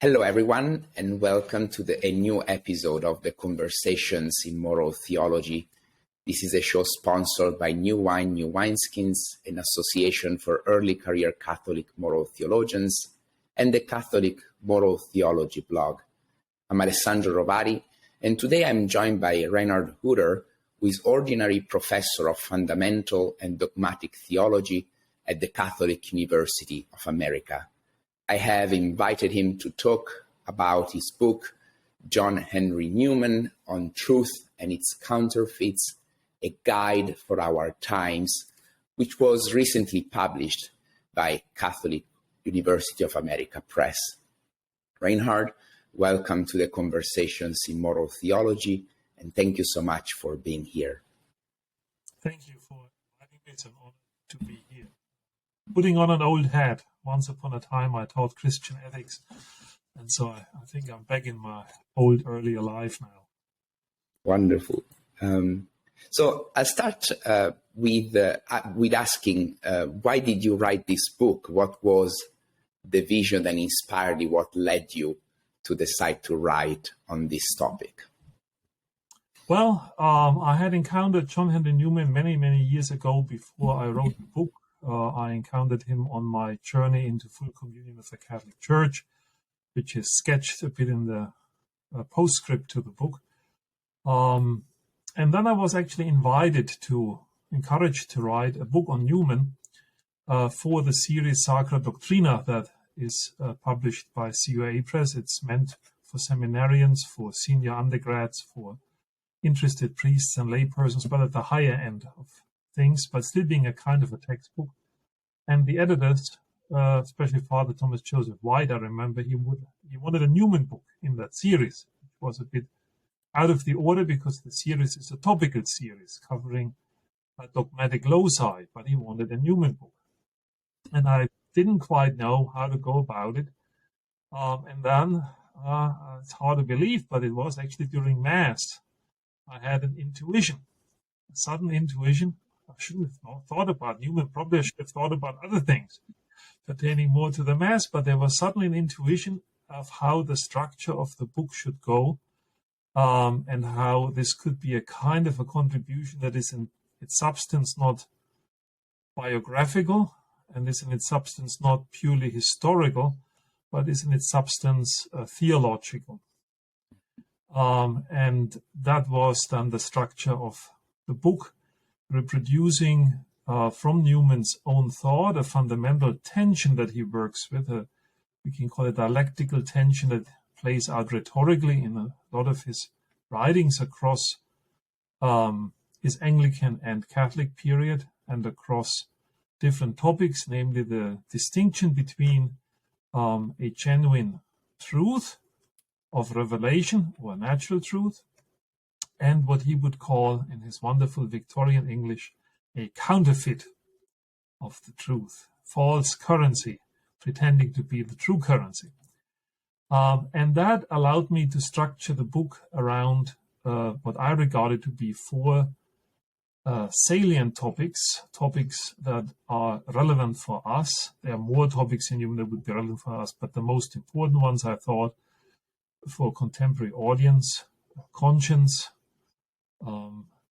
Hello, everyone, and welcome to a new episode of the Conversations in Moral Theology. This is a show sponsored by New Wine, New Wineskins, an association for early career Catholic moral theologians, and the Catholic Moral Theology blog. I'm Alessandro Rovati, and today I'm joined by Reinhard Hütter, who is Ordinary Professor of Fundamental and Dogmatic Theology at the Catholic University of America. I have invited him to talk about his book, John Henry Newman, on Truth and Its Counterfeits, a guide for our times, which was recently published by Catholic University of America Press. Reinhard, welcome to the Conversations in Moral Theology, and thank you so much for being here. Thank you for inviting me. It's an honor to be here. Putting on an old hat. Once upon a time, I taught Christian ethics, and so I think I'm back in my old, earlier life now. Wonderful. So I'll start with asking, why did you write this book? What was the vision that inspired you? What led you to decide to write on this topic? Well, I had encountered John Henry Newman many, many years ago before I wrote the book. I encountered him on my journey into full communion with the Catholic Church, which is sketched a bit in the postscript to the book. And then I was actually encouraged to write a book on Newman for the series Sacra Doctrina that is published by CUA Press. It's meant for seminarians, for senior undergrads, for interested priests and laypersons, but at the higher end of things, but still being a kind of a textbook. And the editors, especially Father Thomas Joseph White, I remember he wanted a Newman book in that series. It was a bit out of the order because the series is a topical series covering dogmatic loci, but he wanted a Newman book. And I didn't quite know how to go about it. And then, it's hard to believe, but it was actually during Mass. I had an intuition, a sudden intuition. I shouldn't have thought about Newman. Probably I should have thought about other things pertaining more to the Mass, but there was suddenly an intuition of how the structure of the book should go, and how this could be a kind of a contribution that is in its substance not biographical, and is in its substance not purely historical, but is in its substance theological. And that was then the structure of the book, reproducing from Newman's own thought a fundamental tension that he works with. We can call it dialectical tension that plays out rhetorically in a lot of his writings across his Anglican and Catholic period and across different topics, namely the distinction between a genuine truth of revelation or natural truth, and what he would call, in his wonderful Victorian English, a counterfeit of the truth, false currency, pretending to be the true currency. And that allowed me to structure the book around what I regarded to be four salient topics that are relevant for us. There are more topics in Newman that would be relevant for us, but the most important ones, I thought, for a contemporary audience: conscience,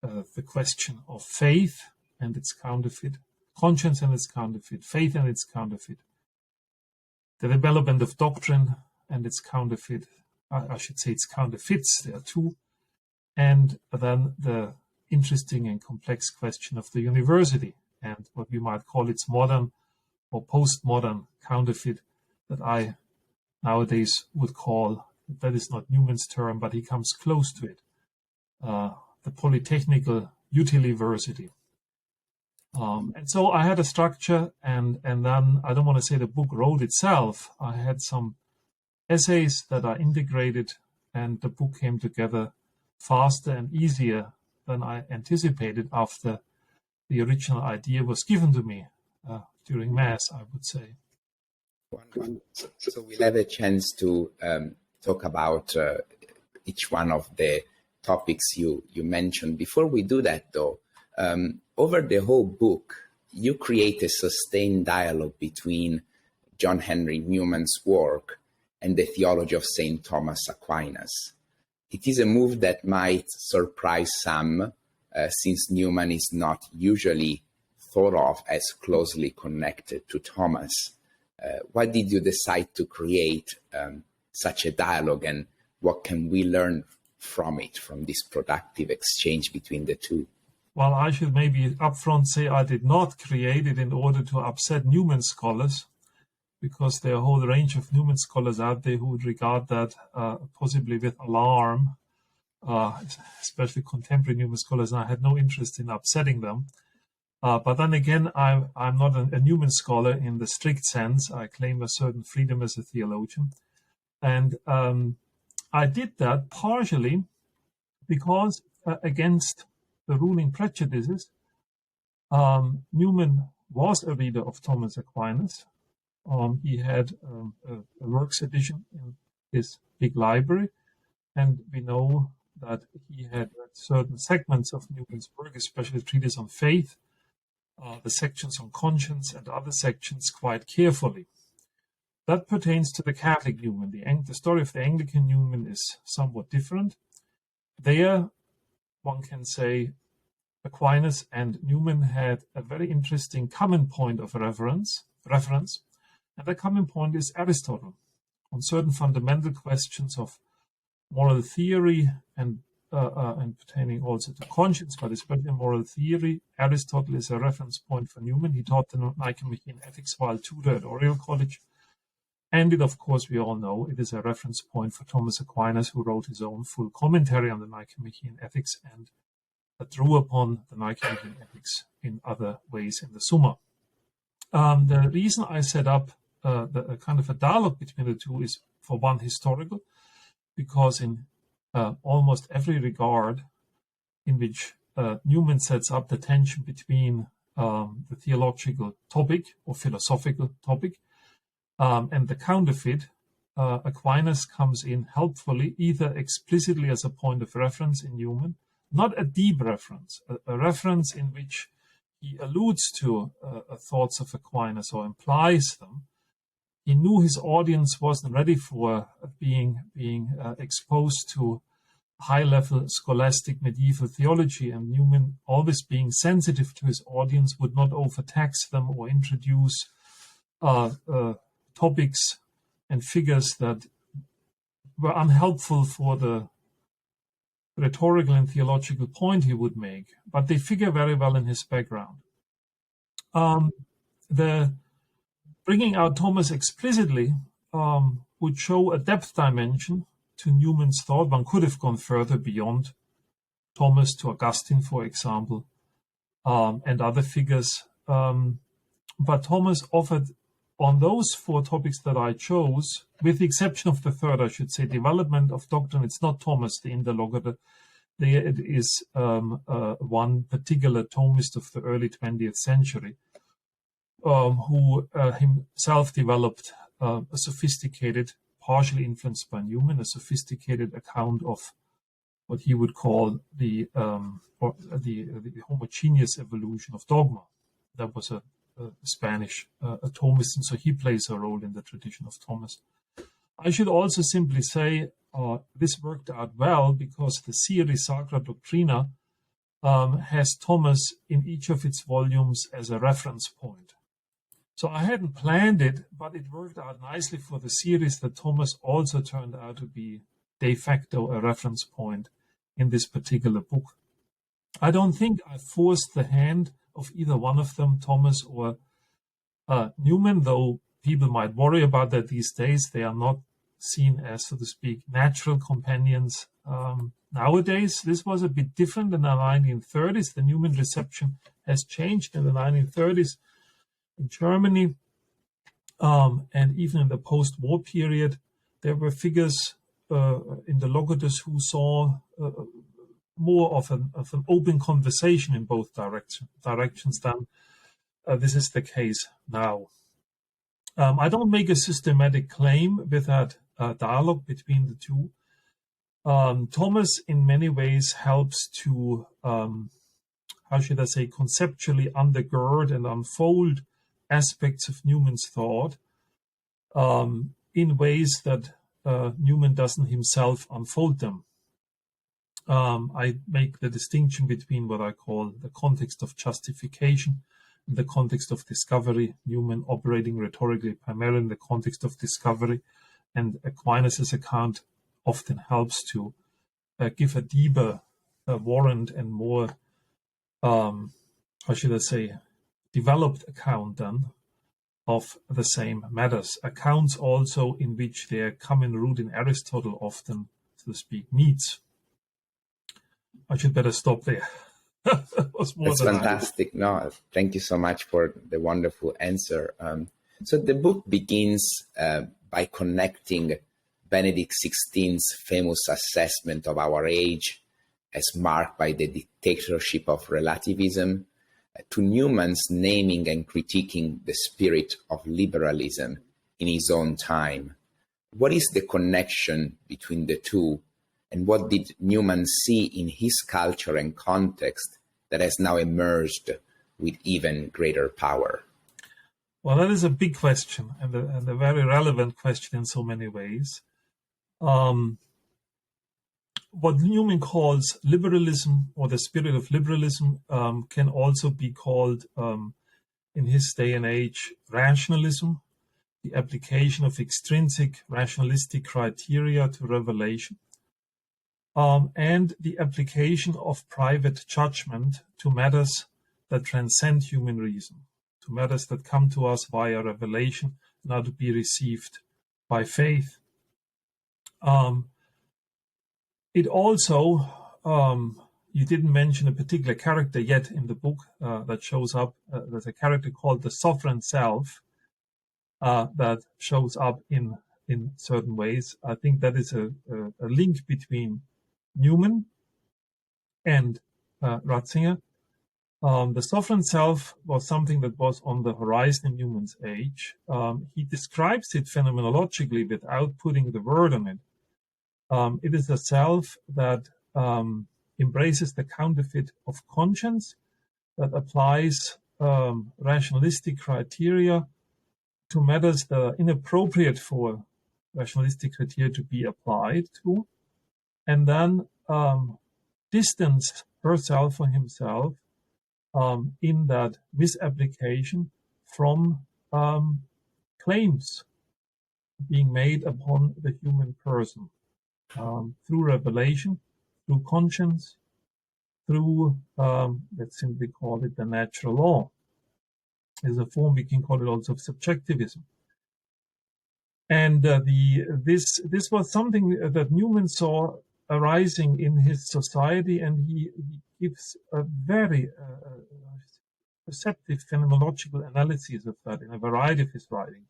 the question of faith and its counterfeit, conscience and its counterfeit, faith and its counterfeit, the development of doctrine and its counterfeit, I should say its counterfeits, there are two, and then the interesting and complex question of the university and what we might call its modern or postmodern counterfeit that I nowadays would call, that is not Newman's term, but he comes close to it, the polytechnical utiliversity. And so I had a structure, and then I don't want to say the book wrote itself. I had some essays that are integrated, and the book came together faster and easier than I anticipated after the original idea was given to me during Mass, I would say. Wonderful. So we'll have a chance to talk about each one of the topics you mentioned. Before we do that, though, over the whole book, you create a sustained dialogue between John Henry Newman's work and the Theology of St. Thomas Aquinas. It is a move that might surprise some, since Newman is not usually thought of as closely connected to Thomas. Why did you decide to create such a dialogue, and what can we learn from it, from this productive exchange between the two? Well, I should maybe upfront say I did not create it in order to upset Newman scholars, because there are a whole range of Newman scholars out there who would regard that possibly with alarm, especially contemporary Newman scholars, and I had no interest in upsetting them. But then again, I'm not a Newman scholar in the strict sense. I claim a certain freedom as a theologian. And I did that partially because against the ruling prejudices, Newman was a reader of Thomas Aquinas. He had a works edition in his big library, and we know that he had read certain segments of Newman's work, especially the treatise on faith, the sections on conscience, and other sections quite carefully. That pertains to the Catholic Newman. The story of the Anglican Newman is somewhat different. There, one can say, Aquinas and Newman had a very interesting common point of reference, and the common point is Aristotle. On certain fundamental questions of moral theory and pertaining also to conscience, but especially moral theory, Aristotle is a reference point for Newman. He taught the Nicomachean Ethics while tutor at Oriel College. And it, of course, we all know it is a reference point for Thomas Aquinas, who wrote his own full commentary on the Nicomachean Ethics and drew upon the Nicomachean Ethics in other ways in the Summa. The reason I set up the kind of a dialogue between the two is, for one, historical, because in almost every regard in which Newman sets up the tension between the theological topic or philosophical topic and the counterfeit, Aquinas comes in helpfully, either explicitly as a point of reference in Newman, not a deep reference, a reference in which he alludes to thoughts of Aquinas or implies them. He knew his audience wasn't ready for being exposed to high-level scholastic medieval theology, and Newman, always being sensitive to his audience, would not overtax them or introduce topics and figures that were unhelpful for the rhetorical and theological point he would make, but they figure very well in his background. The bringing out Thomas explicitly would show a depth dimension to Newman's thought. One could have gone further beyond Thomas to Augustine, for example, and other figures. But Thomas offered, on those four topics that I chose, with the exception of the third, I should say, development of doctrine, it's not Thomas, the interlocutor. There it is one particular Thomist of the early 20th century, who himself developed a sophisticated, partially influenced by Newman, a sophisticated account of what he would call the homogeneous evolution of dogma. That was a Spanish Thomist, and so he plays a role in the tradition of Thomas. I should also simply say this worked out well because the series Sacra Doctrina has Thomas in each of its volumes as a reference point. So I hadn't planned it, but it worked out nicely for the series that Thomas also turned out to be de facto a reference point in this particular book. I don't think I forced the hand of either one of them, Thomas or Newman, though people might worry about that these days. They are not seen as, so to speak, natural companions. Nowadays, this was a bit different in the 1930s. The Newman reception has changed in the 1930s in Germany, and even in the post-war period. There were figures, interlocutors, who saw more of an open conversation in both directions than this is the case now. I don't make a systematic claim with that dialogue between the two. Thomas, in many ways, helps to, conceptually undergird and unfold aspects of Newman's thought. in ways that Newman doesn't himself unfold them. I make the distinction between what I call the context of justification and the context of discovery, Newman operating rhetorically primarily in the context of discovery, and Aquinas' account often helps to give a deeper warrant and more, developed account then of the same matters. Accounts also in which their common root in Aristotle often, so to speak, meets. I should better stop there. That's fantastic. No, thank you so much for the wonderful answer. So the book begins by connecting Benedict XVI's famous assessment of our age as marked by the dictatorship of relativism to Newman's naming and critiquing the spirit of liberalism in his own time. What is the connection between the two, and what did Newman see in his culture and context that has now emerged with even greater power? Well, that is a big question and a very relevant question in so many ways. What Newman calls liberalism, or the spirit of liberalism, can also be called, in his day and age, rationalism, the application of extrinsic rationalistic criteria to revelation, and the application of private judgment to matters that transcend human reason, to matters that come to us via revelation and are to be received by faith. It also, you didn't mention a particular character yet in the book that shows up. There's a character called the sovereign self that shows up in certain ways. I think that is a link between Newman and Ratzinger. The sovereign self was something that was on the horizon in Newman's age. He describes it phenomenologically without putting the word on it. It is a self that embraces the counterfeit of conscience, that applies rationalistic criteria to matters that are inappropriate for rationalistic criteria to be applied to, and then distance herself or himself in that misapplication from claims being made upon the human person. Through revelation, through conscience, through, let's simply call it the natural law. There's a form we can call it also of subjectivism. And this was something that Newman saw arising in his society, and he gives a very perceptive phenomenological analysis of that in a variety of his writings.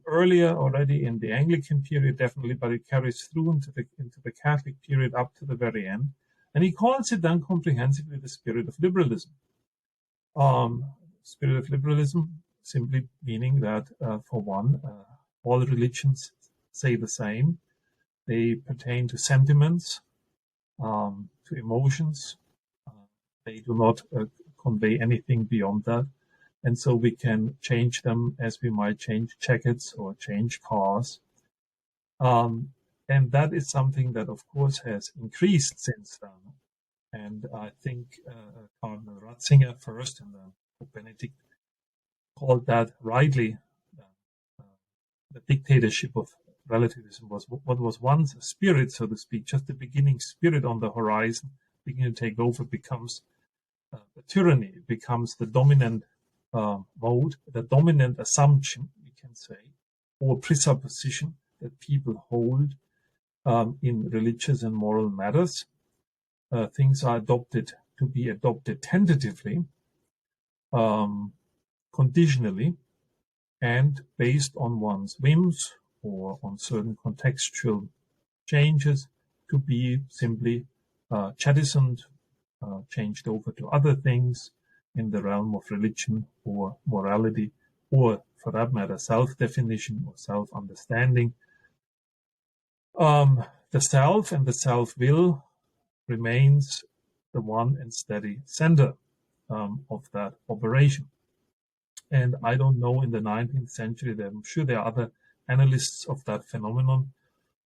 Earlier already in the Anglican period, definitely, but it carries through into the Catholic period up to the very end. And he calls it then comprehensively the spirit of liberalism. Spirit of liberalism simply meaning that, for one, all religions say the same. They pertain to sentiments, to emotions. They do not convey anything beyond that. And so we can change them as we might change jackets or change cars. And that is something that, of course, has increased since then. And I think Cardinal Ratzinger first and then Pope Benedict called that rightly the dictatorship of relativism was what was once a spirit, so to speak, just the beginning spirit on the horizon, beginning to take over, becomes a tyranny. It becomes the dominant mode, the dominant assumption, we can say, or presupposition that people hold in religious and moral matters. Things are adopted to be adopted tentatively, conditionally, and based on one's whims or on certain contextual changes to be simply jettisoned, changed over to other things in the realm of religion or morality, or for that matter, self-definition or self-understanding. The self and the self-will remains the one and steady center of that operation. And I don't know in the 19th century, I'm sure there are other analysts of that phenomenon.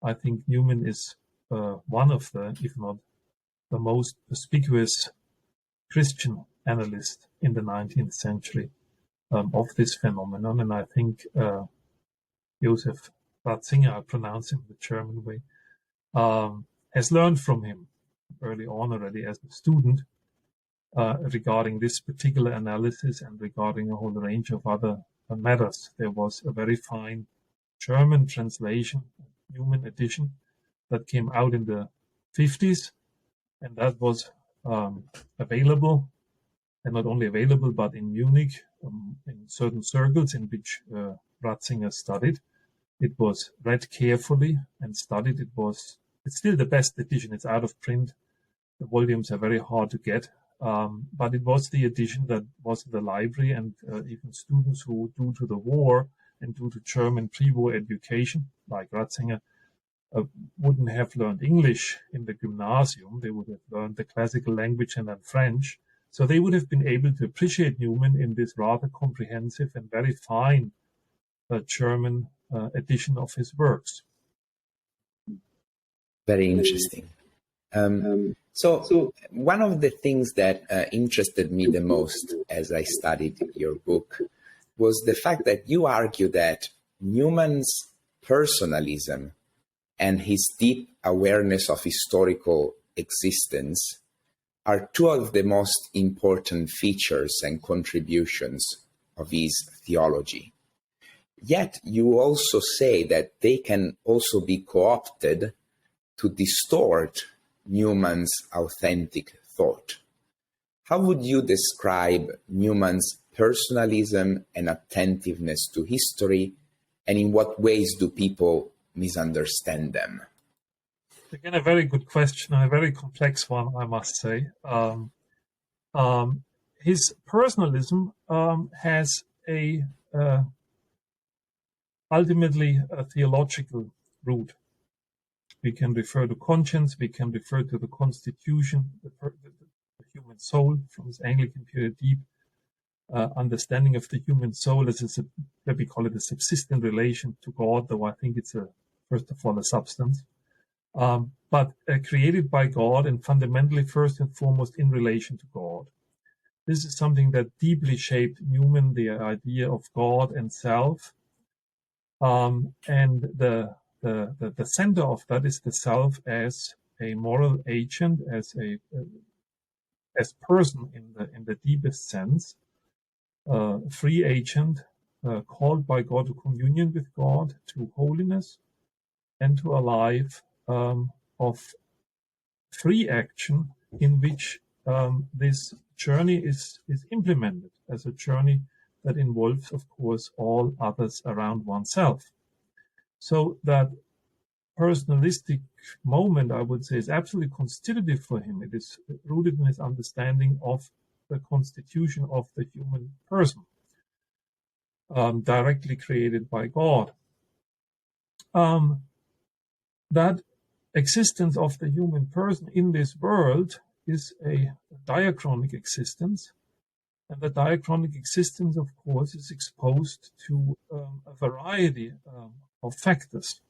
I think Newman is one of the, if not the most perspicuous Christian analyst in the 19th century of this phenomenon. And I think Joseph Ratzinger, I pronounce him the German way, has learned from him early on already as a student regarding this particular analysis and regarding a whole range of other matters. There was a very fine German translation, Newman edition, that came out in the 50s, and that was available, and not only available, but in Munich, in certain circles in which Ratzinger studied. It was read carefully and studied. It's still the best edition. It's out of print. The volumes are very hard to get, but it was the edition that was in the library, and even students who, due to the war and due to German pre-war education, like Ratzinger, wouldn't have learned English in the gymnasium. They would have learned the classical language and then French. So they would have been able to appreciate Newman in this rather comprehensive and very fine German edition of his works. Very interesting. So one of the things that interested me the most as I studied your book was the fact that you argue that Newman's personalism and his deep awareness of historical existence are two of the most important features and contributions of his theology. Yet you also say that they can also be co-opted to distort Newman's authentic thought. How would you describe Newman's personalism and attentiveness to history, and in what ways do people misunderstand them? Again, a very good question, and a very complex one, I must say. His personalism has ultimately a theological root. We can refer to conscience, we can refer to the constitution, the human soul, from his Anglican period, deep understanding of the human soul as let me call it a subsistent relation to God, though I think it's first of all a substance, but created by God and fundamentally first and foremost in relation to God. This is something that deeply shaped Newman, the idea of God and self, and the center of that is the self as a moral agent, as person in the deepest sense, free agent, called by God to communion with God, to holiness, and to a life of free action in which this journey is implemented as a journey that involves, of course, all others around oneself. So that personalistic moment, I would say, is absolutely constitutive for him. It is rooted in his understanding of the constitution of the human person, directly created by God. That existence of the human person in this world is a diachronic existence. And the diachronic existence, of course, is exposed to a variety of factors,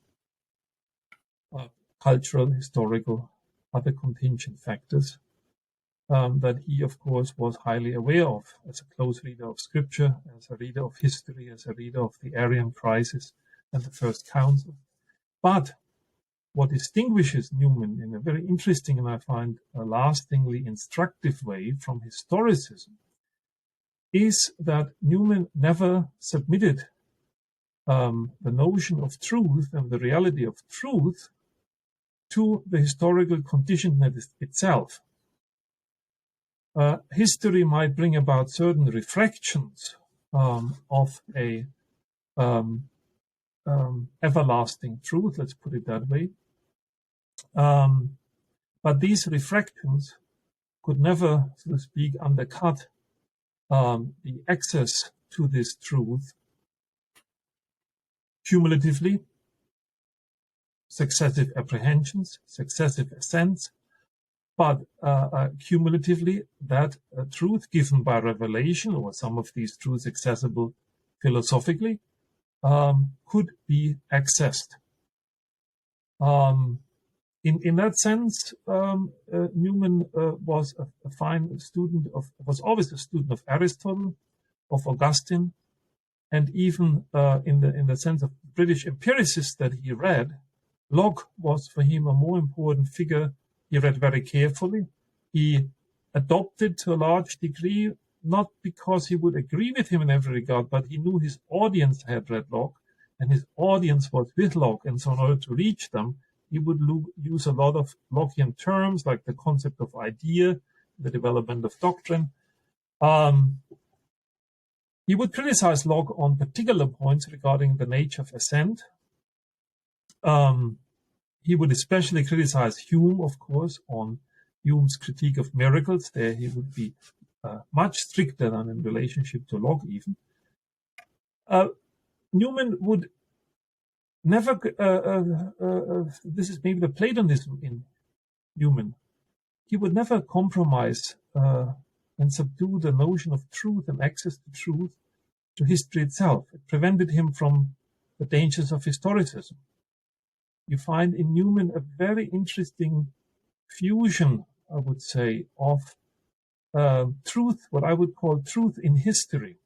cultural, historical, other contingent factors that he, of course, was highly aware of as a close reader of Scripture, as a reader of history, as a reader of the Arian crisis and the First Council. But what distinguishes Newman in a very interesting and I find a lastingly instructive way from historicism is that Newman never submitted the notion of truth and the reality of truth to the historical condition itself. History might bring about certain reflections of a everlasting truth, let's put it that way. But these reflections could never, so to speak, undercut the access to this truth cumulatively, successive apprehensions, successive ascents, but cumulatively that truth given by revelation, or some of these truths accessible philosophically, could be accessed. In that sense, Newman was a fine student was always a student of Aristotle, of Augustine, and even in the sense of British empiricists that he read, Locke was for him a more important figure. He read very carefully. He adopted to a large degree, not because he would agree with him in every regard, but he knew his audience had read Locke, and his audience was with Locke. And so in order to reach them, he would use a lot of Lockean terms, like the concept of idea, the development of doctrine. He would criticize Locke on particular points regarding the nature of assent. He would especially criticize Hume, of course, on Hume's critique of miracles. There he would be much stricter than in relationship to Locke even. Newman would never, this is maybe the Platonism in Newman, he would never compromise and subdue the notion of truth and access to truth to history itself. It prevented him from the dangers of historicism. You find in Newman a very interesting fusion, I would say, of truth, what I would call truth in history,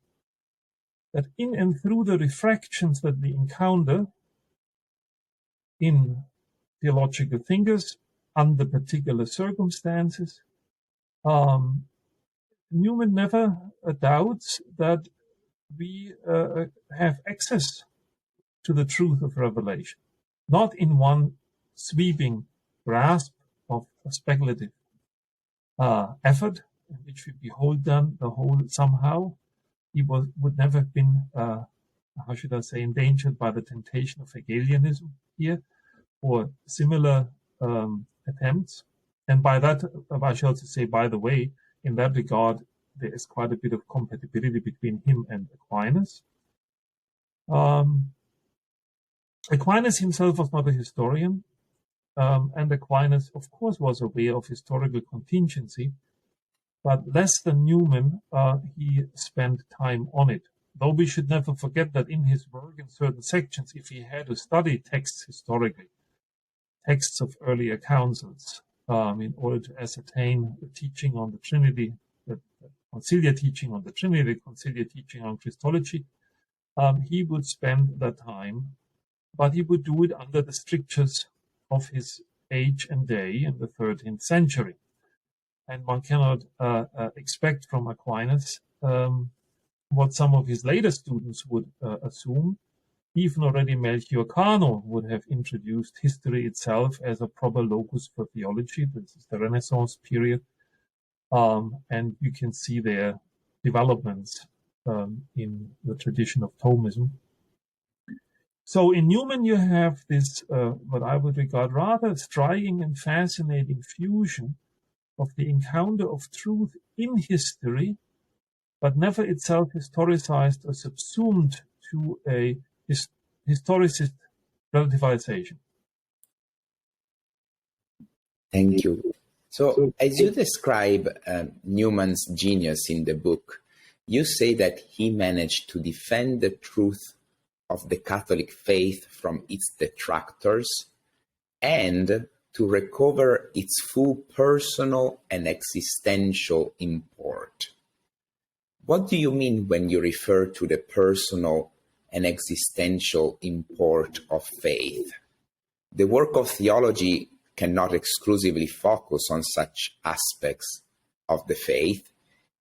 that in and through the refractions that we encounter in theological thinkers under particular circumstances, Newman never doubts that we have access to the truth of revelation, not in one sweeping grasp of a speculative effort in which we behold then the whole somehow. He would never have been, how should I say, endangered by the temptation of Hegelianism here, or similar attempts. And by that, I shall say, by the way, in that regard, there is quite a bit of compatibility between him and Aquinas. Aquinas himself was not a historian, and Aquinas, of course, was aware of historical contingency, but less than Newman, he spent time on it. Though we should never forget that in his work, in certain sections, if he had to study texts historically, texts of earlier councils, in order to ascertain the teaching on the Trinity, the conciliar teaching on the Trinity, the conciliar teaching on Christology, he would spend that time, but he would do it under the strictures of his age and day in the 13th century. And one cannot expect from Aquinas what some of his later students would assume. Even already Melchior Cano would have introduced history itself as a proper locus for theology. This is the Renaissance period. And you can see their developments in the tradition of Thomism. So in Newman, you have this, what I would regard rather striking and fascinating fusion of the encounter of truth in history, but never itself historicized or subsumed to a historicist relativization. Thank you. So as you describe Newman's genius in the book, you say that he managed to defend the truth of the Catholic faith from its detractors and to recover its full personal and existential import. What do you mean when you refer to the personal and existential import of faith? The work of theology cannot exclusively focus on such aspects of the faith,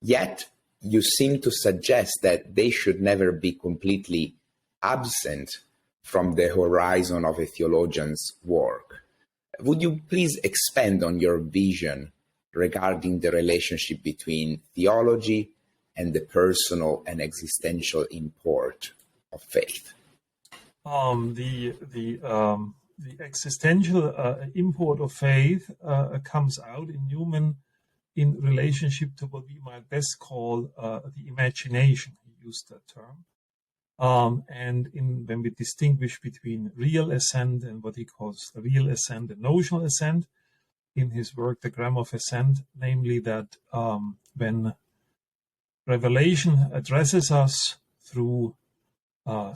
yet you seem to suggest that they should never be completely absent from the horizon of a theologian's work. Would you please expand on your vision regarding the relationship between theology and the personal and existential import of faith? The existential import of faith comes out in Newman in relationship to what we might best call the imagination. He used that term. And when we distinguish between real assent and what he calls real assent and notional assent, in his work, The Grammar of Assent, namely that when revelation addresses us through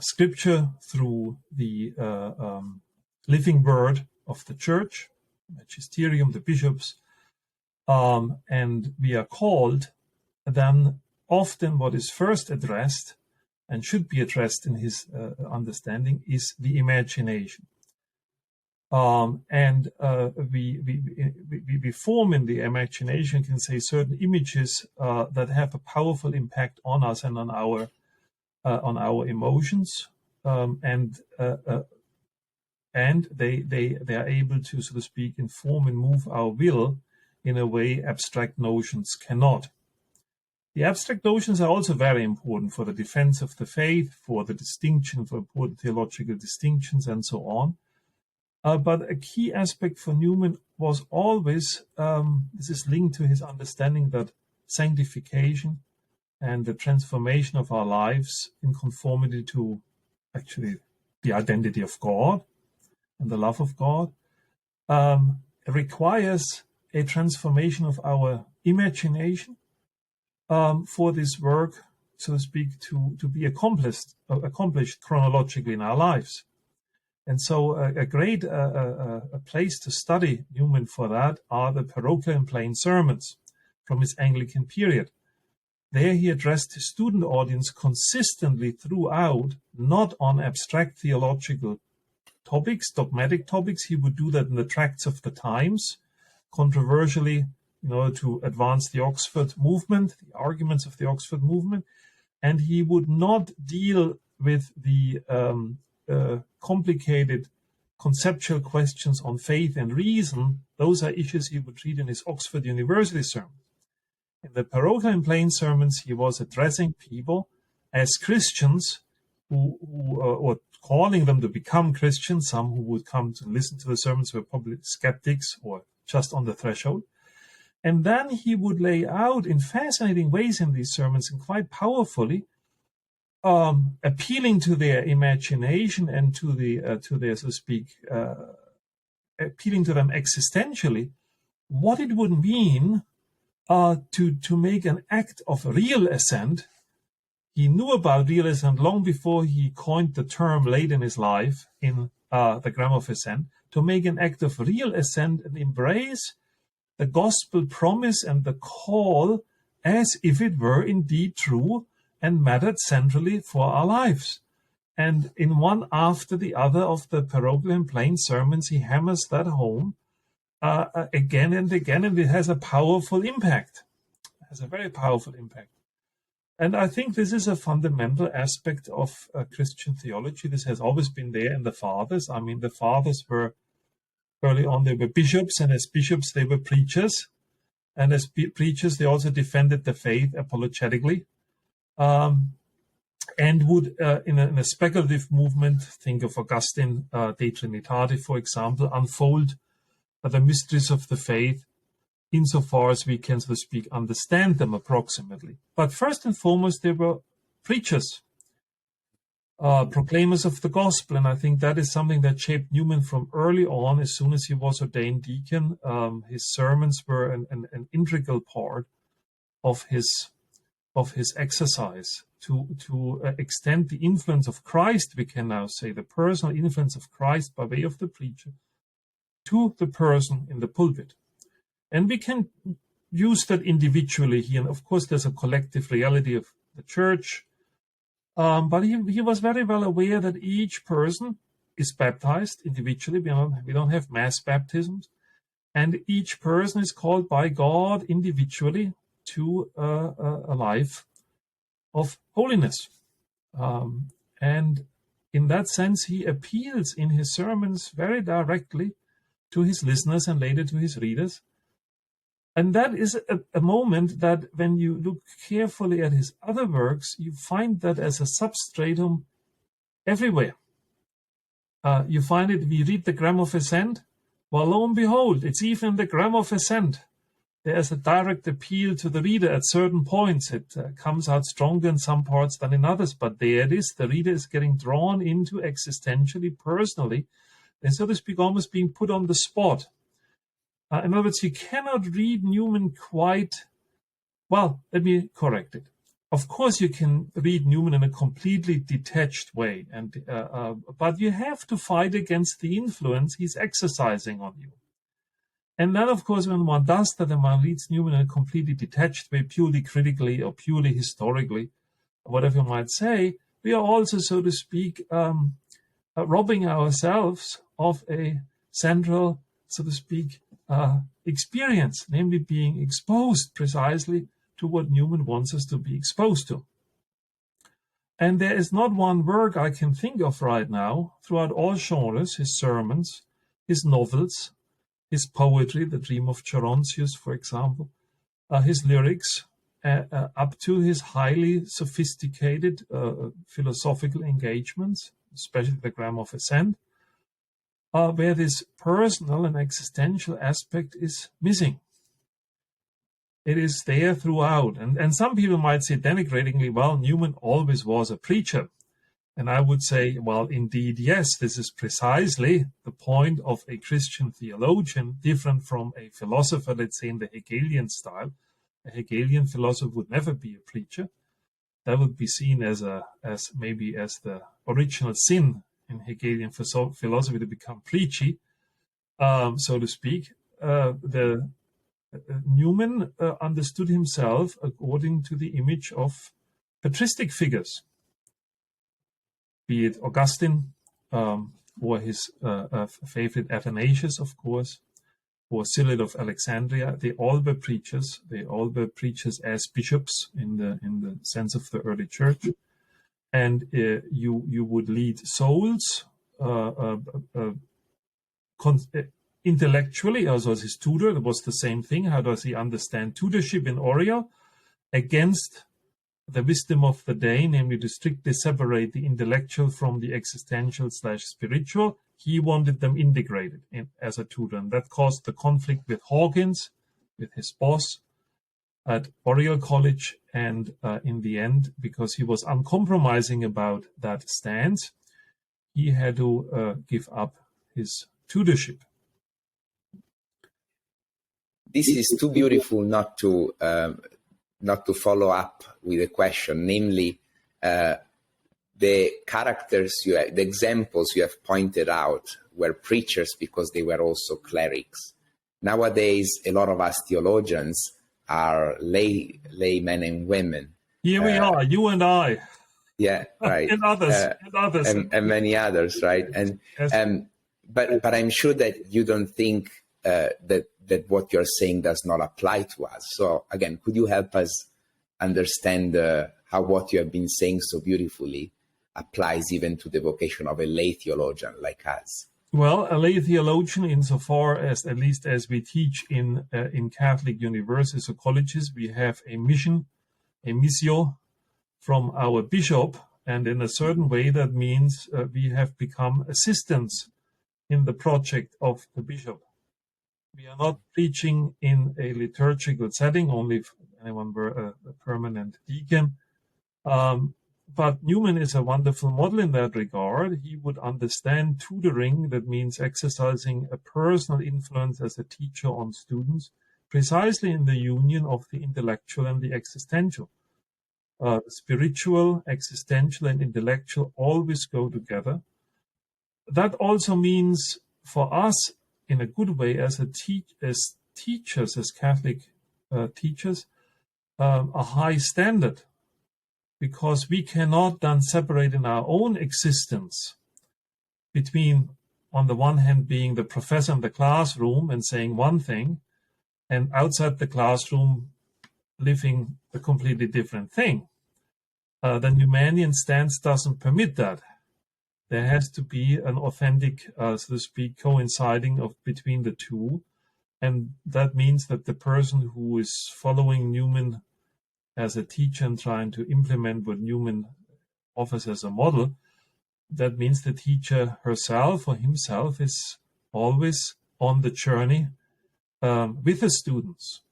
Scripture through the living word of the church, magisterium, the bishops, and we are called, then often what is first addressed and should be addressed in his understanding is the imagination. We form in the imagination, can say, certain images that have a powerful impact on us and on our emotions, and they are able to, so to speak, inform and move our will in a way abstract notions cannot. The abstract notions are also very important for the defense of the faith, for the distinction, for important theological distinctions, and so on. But a key aspect for Newman was always, this is linked to his understanding that sanctification and the transformation of our lives in conformity to actually the identity of God and the love of God, requires a transformation of our imagination for this work, so to speak, to be accomplished chronologically in our lives. And so a great place to study Newman for that are the parochial and plain sermons from his Anglican period. There he addressed his student audience consistently throughout, not on abstract theological topics, dogmatic topics. He would do that in the tracts of the times, controversially, in order to advance the Oxford movement, the arguments of the Oxford movement. And he would not deal with the complicated conceptual questions on faith and reason. Those are issues he would treat in his Oxford University sermon. In the parochial and plain sermons, he was addressing people as Christians or calling them to become Christians. Some who would come to listen to the sermons were probably skeptics or just on the threshold. And then he would lay out in fascinating ways in these sermons and quite powerfully, appealing to their imagination and to their, so to speak, appealing to them existentially, what it would mean to make an act of real assent. He knew about real assent long before he coined the term late in his life in the Grammar of Assent, to make an act of real assent and embrace the gospel promise and the call as if it were indeed true and mattered centrally for our lives. And in one after the other of the parochial and plain sermons, he hammers that home again and again, and it has a powerful impact. It has a very powerful impact. And I think this is a fundamental aspect of Christian theology. This has always been there in the fathers. I mean, the fathers were, early on, they were bishops, and as bishops, they were preachers. And as preachers, they also defended the faith apologetically. And would, in a speculative movement, think of Augustine, De Trinitate, for example, unfold the mysteries of the faith insofar as we can, so to speak, understand them approximately. But first and foremost, they were preachers, proclaimers of the gospel. And I think that is something that shaped Newman from early on. As soon as he was ordained deacon, his sermons were an integral part of his exercise to extend the influence of Christ, we can now say, the personal influence of Christ by way of the preacher, to the person in the pulpit. And we can use that individually here. And of course, there's a collective reality of the church. But he was very well aware that each person is baptized individually. We don't have mass baptisms. And each person is called by God individually to a life of holiness. And in that sense, he appeals in his sermons very directly to his listeners and later to his readers. And that is a moment that when you look carefully at his other works, you find that as a substratum everywhere. You find it, we read the Grammar of Assent. Well, lo and behold, it's even in the Grammar of Assent. There's a direct appeal to the reader at certain points. It comes out stronger in some parts than in others, but there it is. The reader is getting drawn into existentially, personally, and so to speak, almost being put on the spot. In other words, you cannot read Newman quite, well, let me correct it. of course, you can read Newman in a completely detached way, but you have to fight against the influence he's exercising on you. And then, of course, when one does that and one reads Newman in a completely detached way, purely critically or purely historically, whatever you might say, we are also, so to speak, robbing ourselves of a central, so to speak, experience, namely being exposed precisely to what Newman wants us to be exposed to. And there is not one work I can think of right now, throughout all genres, his sermons, his novels, his poetry, The Dream of Gerontius, for example, his lyrics, up to his highly sophisticated philosophical engagements, especially the Grammar of Assent, where this personal and existential aspect is missing. It is there throughout. And some people might say denigratingly, well, Newman always was a preacher. And I would say, well, indeed, yes, this is precisely the point of a Christian theologian, different from a philosopher, let's say in the Hegelian style. A Hegelian philosopher would never be a preacher. That would be seen as the original sin in Hegelian philosophy to become preachy, so to speak. Newman understood himself according to the image of patristic figures, be it Augustine or his favorite Athanasius, of course, or Cyril of Alexandria. They all were preachers. They all were preachers as bishops in the sense of the early church. And you would lead souls intellectually, as was his tutor. It was the same thing. How does he understand tutorship in Oriel? Against the wisdom of the day, namely to strictly separate the intellectual from the existential/spiritual. He wanted them integrated as a tutor, and that caused the conflict with Hawkins, with his boss at Oriel College, and in the end, because he was uncompromising about that stance, he had to give up his tutorship. This is too beautiful not to follow up with a question, namely the characters the examples you have pointed out were preachers because they were also clerics. Nowadays, a lot of us theologians are laymen and women. Here we are, you and I. Yeah, right. and others. And many others, right? And yes. But I'm sure that you don't think that what you're saying does not apply to us. So again, could you help us understand how what you have been saying so beautifully applies even to the vocation of a lay theologian like us? Well, a lay theologian, insofar as, at least as we teach in Catholic universities or colleges, we have a mission, a missio from our bishop, and in a certain way that means we have become assistants in the project of the bishop. We are not preaching in a liturgical setting, only if anyone were a permanent deacon. But Newman is a wonderful model in that regard. He would understand tutoring, that means exercising a personal influence as a teacher on students, precisely in the union of the intellectual and the existential. Spiritual, existential, and intellectual always go together. That also means for us, in a good way, as teachers, as Catholic teachers, a high standard, because we cannot then separate in our own existence between, on the one hand, being the professor in the classroom and saying one thing, and outside the classroom living a completely different thing. The Newmanian stance doesn't permit that. There has to be an authentic, so to speak, coinciding between the two. And that means that the person who is following Newman as a teacher and trying to implement what Newman offers as a model, that means the teacher herself or himself is always on the journey with the students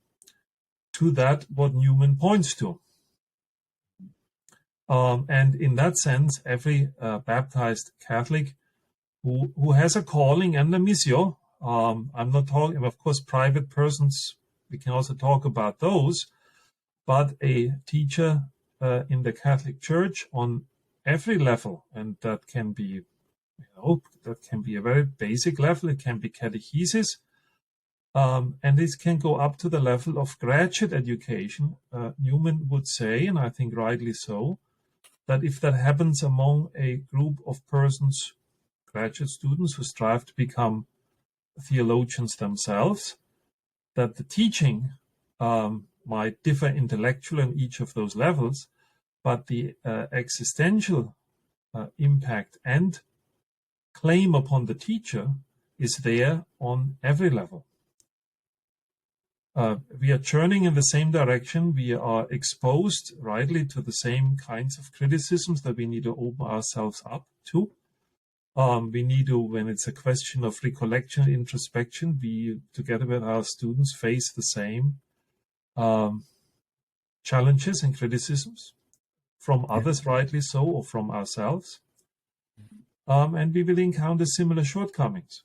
to that what Newman points to. And in that sense, every baptized Catholic who has a calling and a missio, I'm not talking, of course, private persons, we can also talk about those, but a teacher in the Catholic Church on every level, and that can be, a very basic level. It can be catechesis, and this can go up to the level of graduate education. Newman would say, and I think rightly so, that if that happens among a group of persons, graduate students who strive to become theologians themselves, that the teaching might differ intellectually on each of those levels, but the existential impact and claim upon the teacher is there on every level. We are churning in the same direction. We are exposed rightly to the same kinds of criticisms that we need to open ourselves up to. We need to, when it's a question of recollection, introspection, we, together with our students, face the same challenges and criticisms from others, rightly so, or from ourselves. And we will encounter similar shortcomings.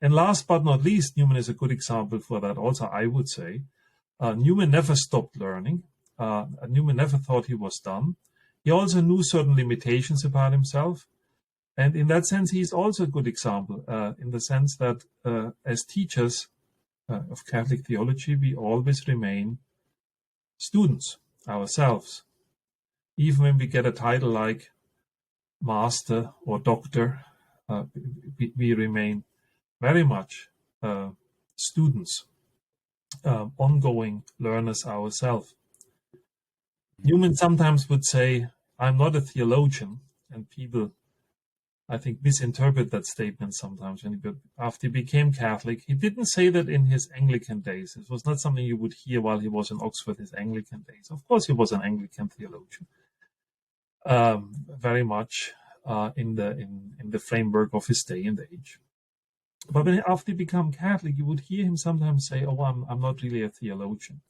And last but not least, Newman is a good example for that also, I would say. Newman never stopped learning. Newman never thought he was done. He also knew certain limitations about himself. And in that sense, he's also a good example, in the sense that as teachers of Catholic theology, we always remain students ourselves. Even when we get a title like master or doctor, we remain very much students, ongoing learners ourselves. Newman sometimes would say, I'm not a theologian, and people, I think, misinterpret that statement sometimes. After he became Catholic, he didn't say that in his Anglican days. It was not something you would hear while he was in Oxford, his Anglican days. Of course, he was an Anglican theologian, very much in the framework of his day and age. But after he became Catholic, you would hear him sometimes say, "Oh, I'm not really a theologian."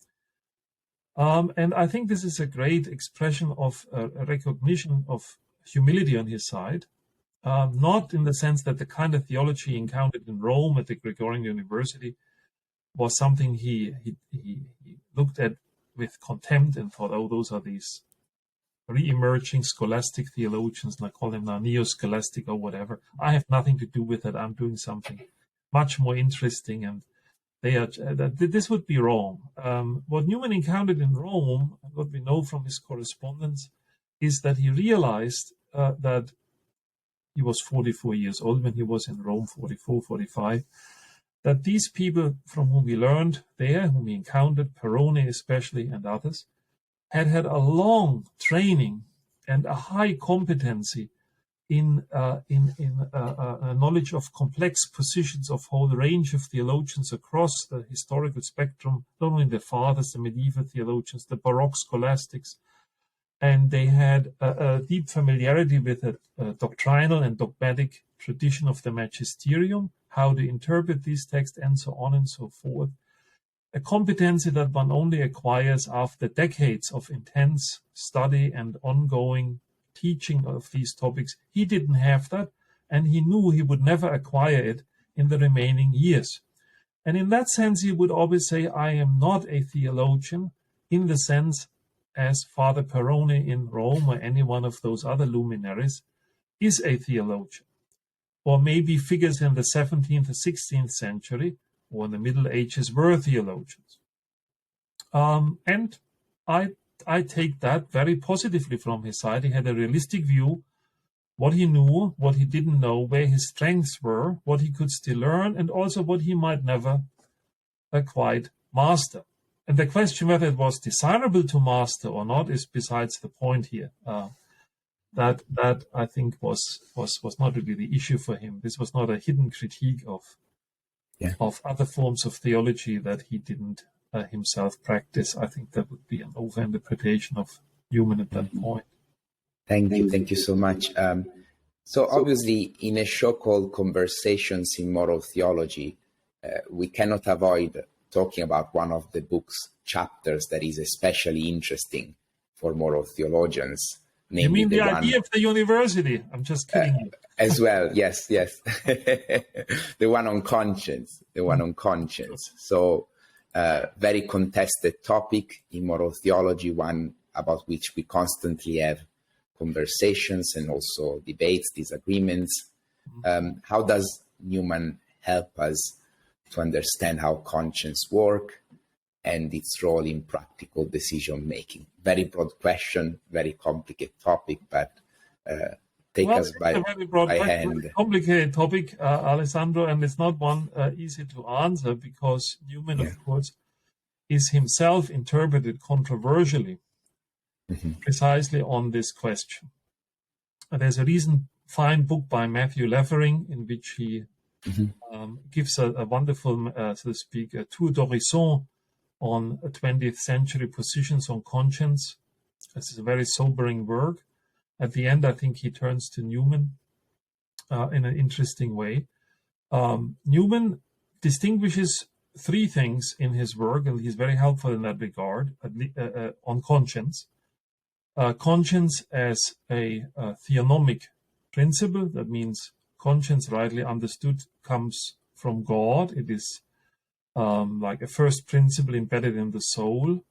And I think this is a great expression of a recognition of humility on his side. Not in the sense that the kind of theology he encountered in Rome at the Gregorian University was something he looked at with contempt and thought, oh, those are these re-emerging scholastic theologians, and I call them now neo-scholastic or whatever. I have nothing to do with it. I'm doing something much more interesting, and this would be wrong. What Newman encountered in Rome, what we know from his correspondence, is that he realized that he was 44 years old when he was in Rome, 44, 45, that these people from whom we learned there, whom we encountered, Perone especially and others, had a long training and a high competency in a knowledge of complex positions of whole range of theologians across the historical spectrum, not only the fathers, the medieval theologians, the Baroque scholastics, and they had a deep familiarity with the doctrinal and dogmatic tradition of the magisterium, how to interpret these texts, and so on and so forth. A competency that one only acquires after decades of intense study and ongoing teaching of these topics. He didn't have that, and he knew he would never acquire it in the remaining years. And in that sense, he would always say, I am not a theologian in the sense as Father Perone in Rome or any one of those other luminaries is a theologian, or maybe figures in the 17th or 16th century or in the Middle Ages were theologians. And I take that very positively from his side. He had a realistic view, what he knew, what he didn't know, where his strengths were, what he could still learn, and also what he might never quite master. And the question whether it was desirable to master or not is besides the point here. That I think was not really the issue for him. This was not a hidden critique of other forms of theology that he didn't himself practice. I think that would be an overinterpretation of Newman at that point. Thank you so much. So obviously, in a show called Conversations in Moral Theology, we cannot avoid talking about one of the book's chapters that is especially interesting for moral theologians. You mean the idea of the university? I'm just kidding you. As well, yes. The one on conscience. So, very contested topic in moral theology, one about which we constantly have conversations and also debates, disagreements. How does Newman help us to understand how conscience works and its role in practical decision making? Very broad question, very complicated topic, but take us by hand. Very complicated topic, Alessandro, and it's not one easy to answer, because Newman, of course, is himself interpreted controversially precisely on this question. There's a recent fine book by Mathew in which he gives a wonderful, so to speak, a tour d'horizon on 20th century positions on conscience. This is a very sobering work. At the end, I think he turns to Newman in an interesting way. Newman distinguishes three things in his work, and he's very helpful in that regard, on conscience. Conscience as a theonomic principle. That means conscience, rightly understood, comes from God. It is like a first principle embedded in the soul,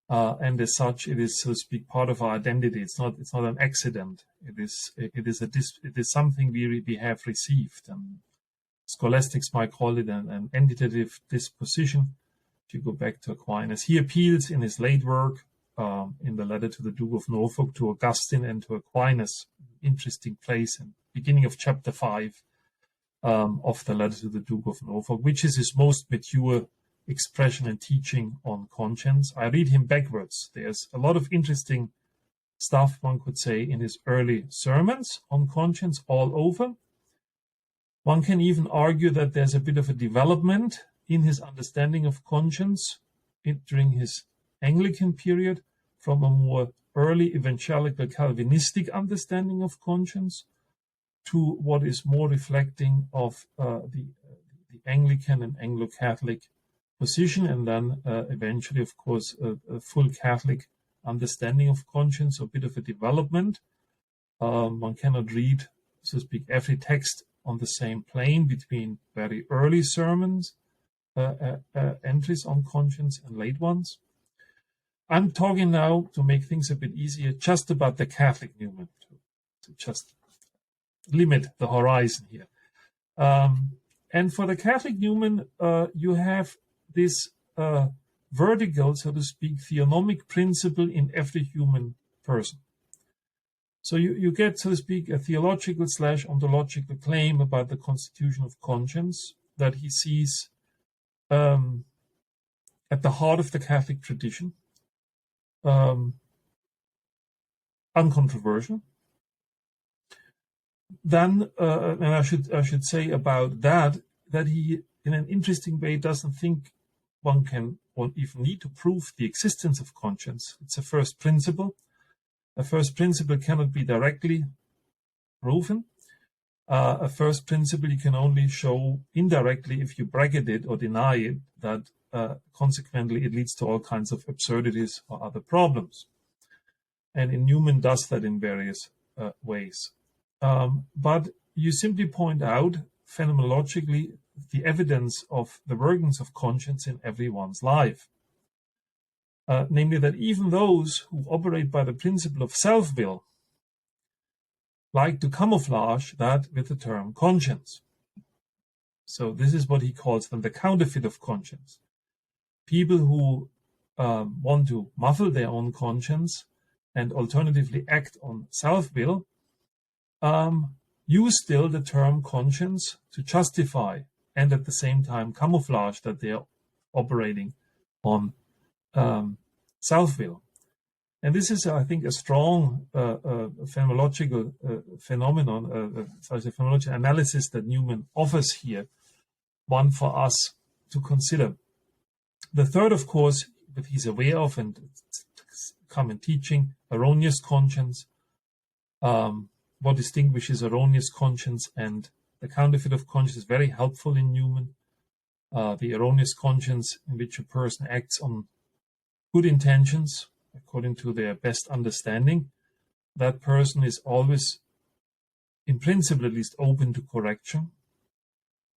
and as such, it is, so to speak, part of our identity. It's not an accident. It is something we have received, and scholastics might call it an entitative disposition. If you go back to Aquinas, he appeals in his late work, in the letter to the Duke of Norfolk, to Augustine and to Aquinas. Interesting place, in beginning of chapter 5 of the letter to the Duke of Norfolk, which is his most mature expression and teaching on conscience. I read him backwards. There's a lot of interesting stuff, one could say, in his early sermons on conscience all over. One can even argue that there's a bit of a development in his understanding of conscience during his Anglican period, from a more early evangelical Calvinistic understanding of conscience to what is more reflecting of the Anglican and Anglo-Catholic position, and then eventually, of course, a full Catholic understanding of conscience, a bit of a development. One cannot read, so to speak, every text on the same plane between very early sermons, entries on conscience, and late ones. I'm talking now, to make things a bit easier, just about the Catholic Newman, to just limit the horizon here. And for the Catholic Newman, you have this vertical, so to speak, theonomic principle in every human person. So you get, so to speak, a theological / ontological claim about the constitution of conscience that he sees at the heart of the Catholic tradition, uncontroversial. Then, and I should say about that he, in an interesting way, doesn't think one even need to prove the existence of conscience. It's a first principle. A first principle cannot be directly proven. A first principle you can only show indirectly if you bracket it or deny it, that consequently it leads to all kinds of absurdities or other problems. And Newman does that in various ways. But you simply point out phenomenologically the evidence of the workings of conscience in everyone's life. Namely that even those who operate by the principle of self-will like to camouflage that with the term conscience. So this is what he calls then the counterfeit of conscience. People who want to muffle their own conscience and alternatively act on self-will use still the term conscience to justify and at the same time camouflage that they are operating on self-will. And this is, I think, a strong phenomenological phenomenon, phenomenological analysis that Newman offers here, one for us to consider. The third, of course, that he's aware of and common teaching, erroneous conscience. What distinguishes erroneous conscience and the counterfeit of conscience is very helpful in Newman. The erroneous conscience in which a person acts on good intentions, according to their best understanding, that person is always, in principle at least, open to correction.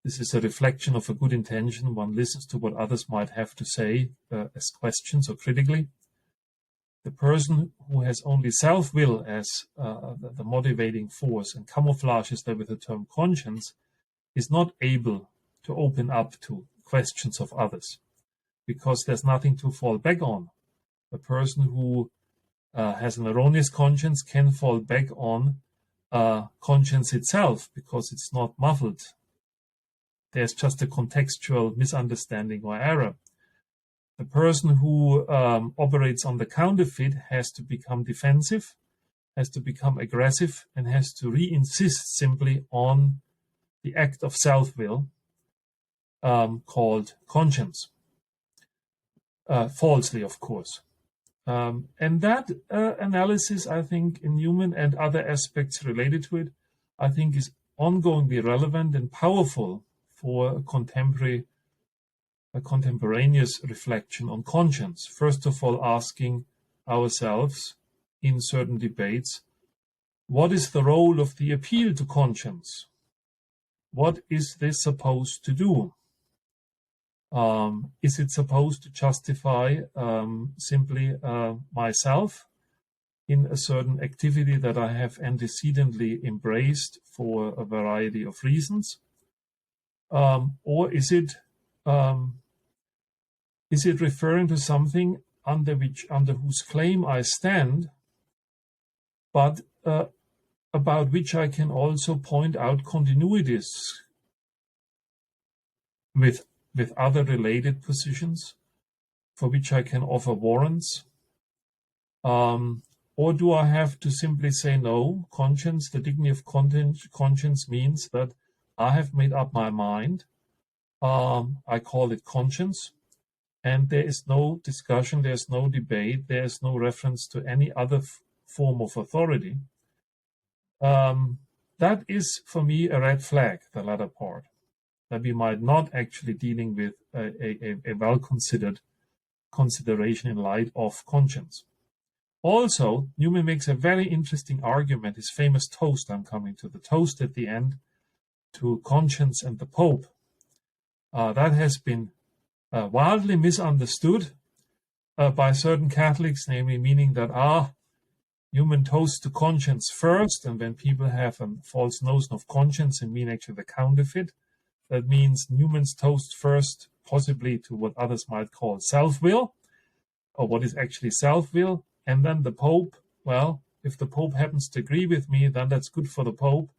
This is a reflection of a good intention. One listens to what others might have to say as questions or critically. the person who has only self-will as the motivating force and camouflages that with the term conscience is not able to open up to questions of others, because there's nothing to fall back on. A person who has an erroneous conscience can fall back on conscience itself, because it's not muffled. There's just a contextual misunderstanding or error. The person who operates on the counterfeit has to become defensive, has to become aggressive, and has to re-insist simply on the act of self-will called conscience. Falsely, of course. And that analysis, I think, in Newman and other aspects related to it, I think is ongoingly relevant and powerful for a contemporaneous reflection on conscience. First of all, asking ourselves in certain debates, what is the role of the appeal to conscience? What is this supposed to do? Is it supposed to justify simply myself in a certain activity that I have antecedently embraced for a variety of reasons? Or is it referring to something under whose claim I stand, but about which I can also point out continuities with other related positions, for which I can offer warrants? Or do I have to simply say, no, conscience, the dignity of conscience means that I have made up my mind, I call it conscience, and there is no discussion, there is no debate, there is no reference to any other form of authority. That is, for me, a red flag, the latter part, that we might not actually dealing with a well-considered consideration in light of conscience. Also, Newman makes a very interesting argument, his famous toast, I'm coming to the toast at the end, to conscience and the Pope. That has been wildly misunderstood by certain Catholics, namely meaning that Newman toasts to conscience first, and when people have a false notion of conscience and mean actually the counterfeit, that means Newman's toast first, possibly to what others might call self-will, or what is actually self-will, and then the Pope. Well, if the Pope happens to agree with me, then that's good for the Pope,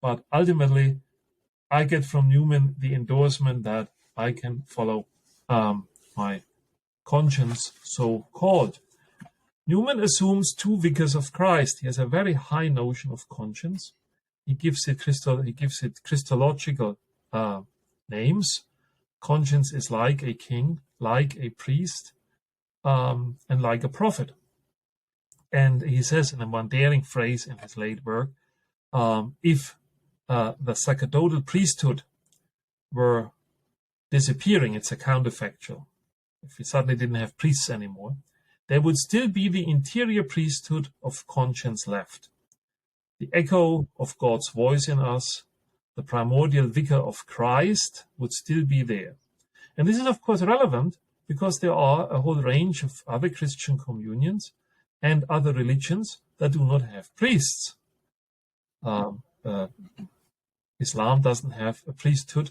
but ultimately I get from Newman the endorsement that I can follow my conscience, so-called. Newman assumes two vicars of Christ. He has a very high notion of conscience. He gives it Christological names. Conscience is like a king, like a priest, and like a prophet. And he says in a one daring phrase in his late work, if the sacerdotal priesthood were disappearing, it's a counterfactual. If we suddenly didn't have priests anymore, there would still be the interior priesthood of conscience left. The echo of God's voice in us, the primordial vicar of Christ, would still be there. And this is, of course, relevant because there are a whole range of other Christian communions and other religions that do not have priests. Islam doesn't have a priesthood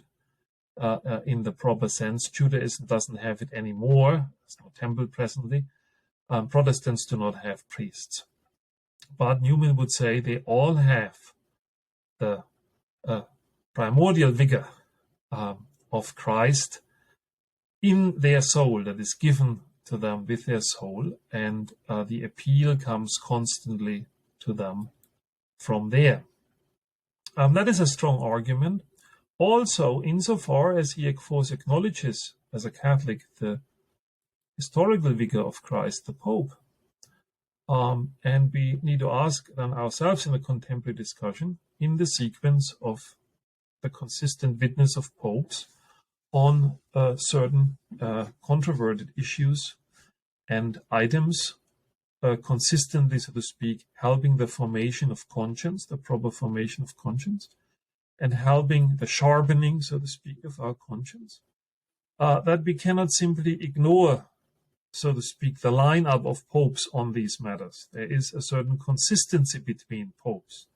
in the proper sense. Judaism doesn't have it anymore. There's no temple presently. Protestants do not have priests. But Newman would say they all have the primordial vigor of Christ in their soul, that is given to them with their soul, and the appeal comes constantly to them from there. That is a strong argument. Also, insofar as he, of course, acknowledges as a Catholic the historical vigor of Christ, the Pope. And we need to ask then ourselves in a contemporary discussion, in the sequence of the consistent witness of popes on certain controverted issues and items, consistently, so to speak, helping the formation of conscience, the proper formation of conscience, and helping the sharpening, so to speak, of our conscience, that we cannot simply ignore so to speak, the lineup of popes on these matters. There is a certain consistency between popes.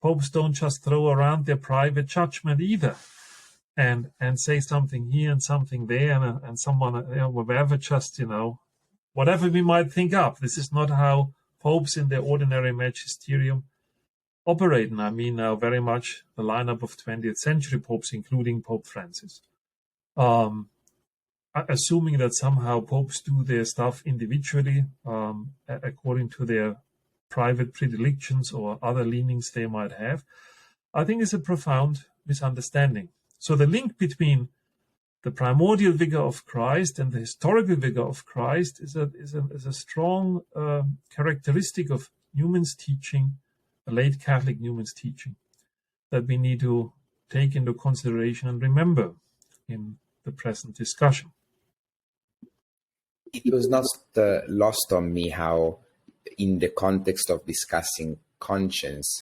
Popes don't just throw around their private judgment either, and say something here and something there, and someone, whatever, just, whatever we might think up. This is not how popes in their ordinary magisterium operate. And I mean now very much the lineup of 20th century popes, including Pope Francis. Assuming that somehow popes do their stuff individually, according to their private predilections or other leanings they might have, I think is a profound misunderstanding. So the link between the primordial vigor of Christ and the historical vigor of Christ is a strong characteristic of Newman's teaching, the late Catholic Newman's teaching, that we need to take into consideration and remember in the present discussion. It was not lost on me how, in the context of discussing conscience,